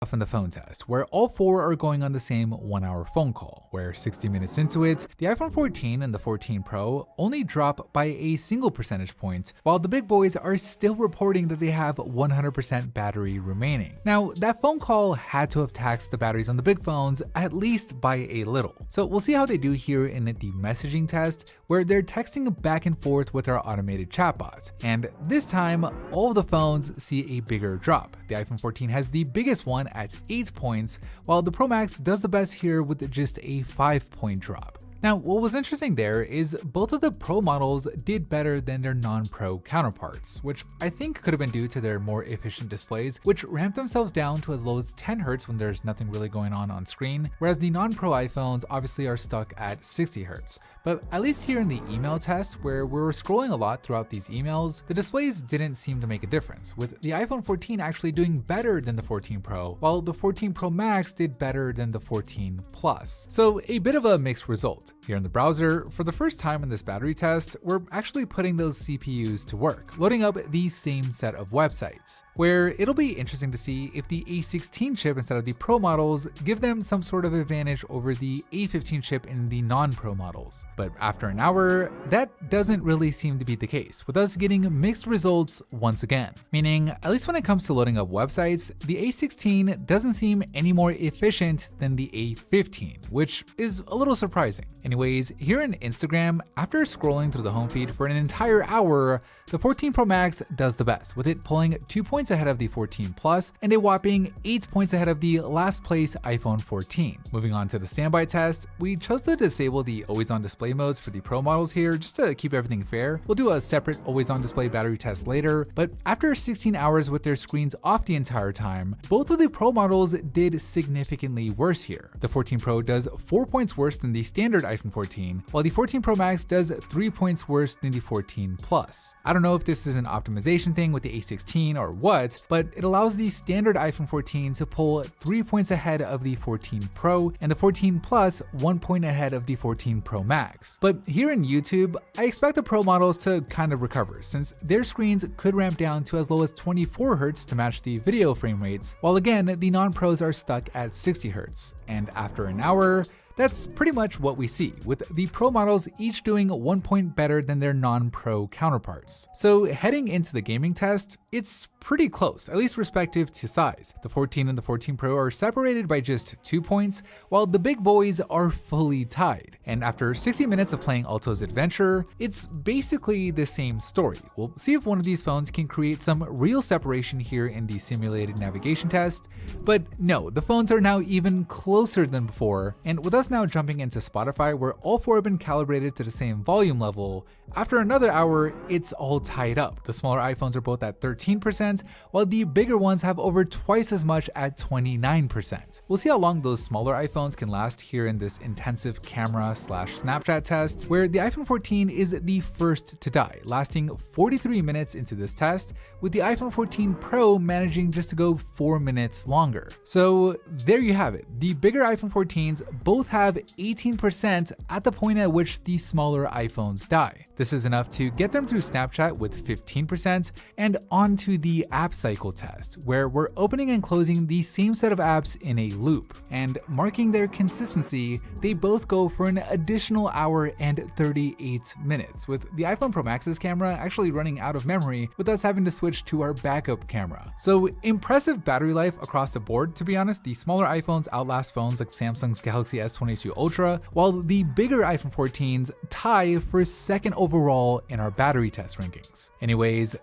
off in the phone test, where all four are going on the same 1-hour phone call, where 60 minutes into it, the iPhone 14 and the 14 Pro only drop by a single percentage point, while the big boys are still reporting that they have 100% battery remaining. Now, that phone call had to have taxed the batteries on the big phones at least by a little. So we'll see how they do here in the messaging test, where they're texting back and forth with our automated chatbot. And this time, all of the phones see a bigger drop. The iPhone 14 has the biggest one at 8 points, while the Pro Max does the best here with just a 5-point drop. Now, what was interesting there is both of the Pro models did better than their non-Pro counterparts, which I think could have been due to their more efficient displays, which ramp themselves down to as low as 10 Hz when there's nothing really going on screen, whereas the non-Pro iPhones obviously are stuck at 60 Hz. But at least here in the email test, where we were scrolling a lot throughout these emails, the displays didn't seem to make a difference, with the iPhone 14 actually doing better than the 14 Pro, while the 14 Pro Max did better than the 14 Plus. So a bit of a mixed result. Here in the browser, for the first time in this battery test, we're actually putting those CPUs to work, loading up the same set of websites, where it'll be interesting to see if the A16 chip instead of the Pro models give them some sort of advantage over the A15 chip in the non-Pro models. But after an hour, that doesn't really seem to be the case, with us getting mixed results once again. Meaning, at least when it comes to loading up websites, the A16 doesn't seem any more efficient than the A15, which is a little surprising. Anyways, here in Instagram, after scrolling through the home feed for an entire hour, the 14 Pro Max does the best, with it pulling 2 points ahead of the 14 Plus and a whopping 8 points ahead of the last place iPhone 14. Moving on to the standby test, we chose to disable the always on display modes for the Pro models here just to keep everything fair. We'll do a separate always on display battery test later, but after 16 hours with their screens off the entire time, both of the Pro models did significantly worse here. The 14 Pro does 4 points worse than the standard iPhone 14, while the 14 Pro Max does 3 points worse than the 14 Plus. I don't know if this is an optimization thing with the A16 or what, but it allows the standard iPhone 14 to pull 3 points ahead of the 14 Pro and the 14 Plus 1 point ahead of the 14 Pro Max. But here in YouTube, I expect the Pro models to kind of recover, since their screens could ramp down to as low as 24 Hz to match the video frame rates, while again, the non-Pros are stuck at 60 Hz. And after an hour, that's pretty much what we see, with the Pro models each doing 1 point better than their non-Pro counterparts. So heading into the gaming test, it's pretty close, at least respective to size. The 14 and the 14 Pro are separated by just 2 points, while the big boys are fully tied. And after 60 minutes of playing Alto's Adventure, it's basically the same story. We'll see if one of these phones can create some real separation here in the simulated navigation test, but no, the phones are now even closer than before, and with us now jumping into Spotify, where all four have been calibrated to the same volume level, after another hour, it's all tied up. The smaller iPhones are both at 13%, while the bigger ones have over twice as much at 29%. We'll see how long those smaller iPhones can last here in this intensive camera/Snapchat test, where the iPhone 14 is the first to die, lasting 43 minutes into this test, with the iPhone 14 Pro managing just to go 4 minutes longer. So there you have it. The bigger iPhone 14s both have 18% at the point at which the smaller iPhones die. This is enough to get them through Snapchat with 15% and onto the app cycle test, where we're opening and closing the same set of apps in a loop. And marking their consistency, they both go for an additional hour and 38 minutes, with the iPhone Pro Max's camera actually running out of memory, with us having to switch to our backup camera. So impressive battery life across the board. To be honest, the smaller iPhones outlast phones like Samsung's Galaxy S22 Ultra, while the bigger iPhone 14s tie for second overall in our battery test rankings. Anyways,